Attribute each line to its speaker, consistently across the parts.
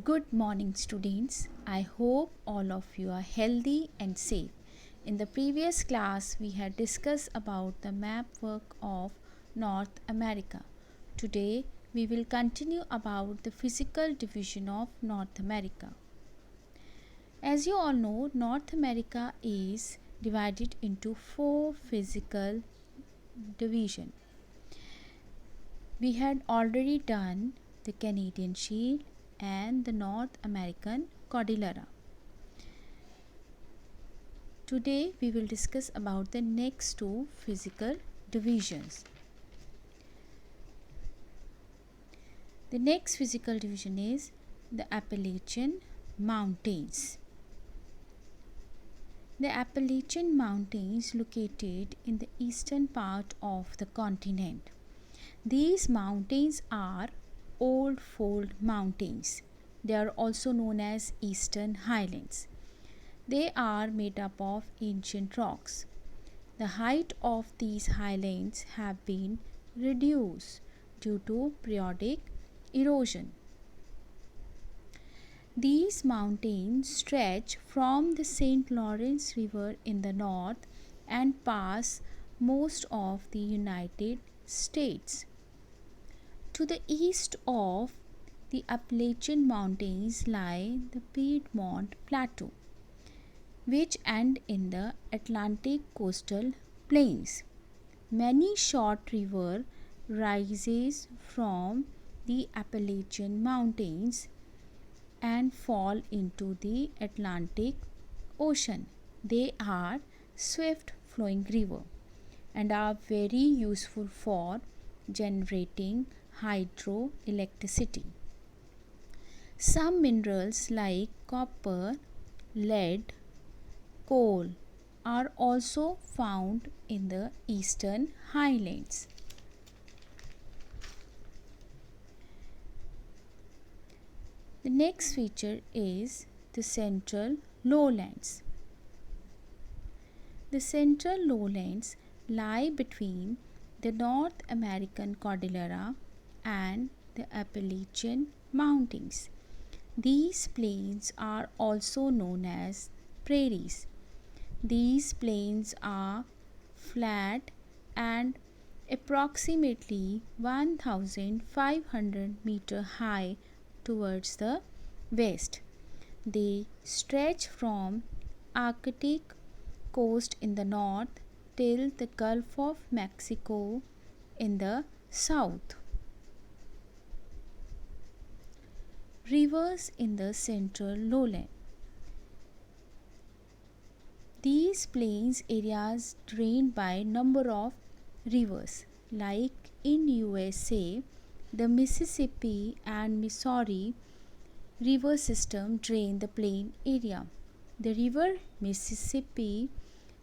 Speaker 1: Good morning, students. I hope all of you are healthy and safe. In the previous class, we had discussed about the map work of North America. Today, we will continue about the physical division of North America. As you all know, North America is divided into four physical divisions. We had already done the Canadian Shield and the North American Cordillera. Today we will discuss about the next two physical divisions. The next physical division is the Appalachian Mountains. The Appalachian Mountains located in the eastern part of the continent. These mountains are Old Fold Mountains. They are also known as Eastern Highlands. They are made up of ancient rocks. The height of these highlands have been reduced due to periodic erosion. These mountains stretch from the St. Lawrence River in the north and pass most of the United States. To the east of the Appalachian Mountains lie the Piedmont Plateau, which end in the Atlantic coastal plains. Many short rivers rise from the Appalachian Mountains and fall into the Atlantic Ocean. They are swift flowing rivers and are very useful for generating hydroelectricity. Some minerals like copper, lead, coal are also found in the eastern highlands. The next feature is the central lowlands. The central lowlands lie between the North American Cordillera and the Appalachian Mountains. These plains are also known as prairies. These plains are flat and approximately 1500 meters high towards the west. They stretch from Arctic coast in the north till the Gulf of Mexico in the south. Rivers in the central lowland. These plains areas drained by number of rivers like in USA the Mississippi and Missouri river system drain the plain area. The river Mississippi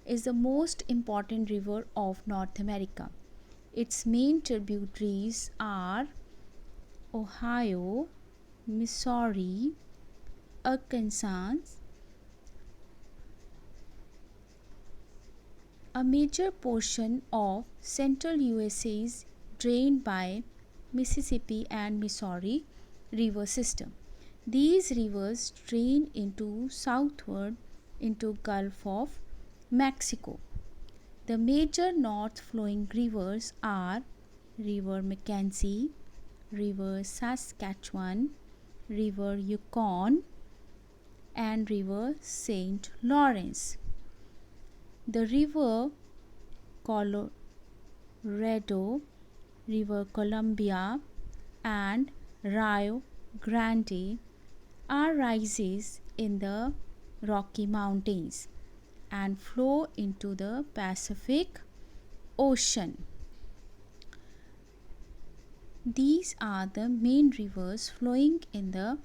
Speaker 1: is the most important river of North America. Its main tributaries are Ohio, Missouri, Arkansas. A major portion of central USA is drained by Mississippi and Missouri river system. These rivers drain into southward into Gulf of Mexico. The major north flowing rivers are River Mackenzie, River Saskatchewan, River Yukon, and River St. Lawrence. The River Colorado, River Columbia, and Rio Grande are rises in the Rocky Mountains and flow into the Pacific Ocean. These are the main rivers flowing in the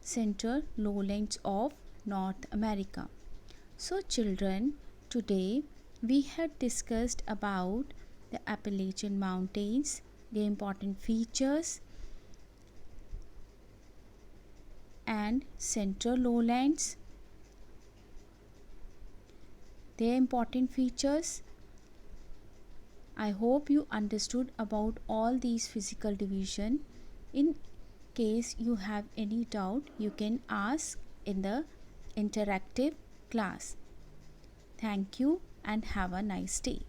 Speaker 1: central lowlands of North America. So children, today we had discussed about the Appalachian Mountains, their important features, and central lowlands, their important features. I hope you understood about all these physical division in case you have any doubt, you can ask in the interactive class. Thank you and have a nice day.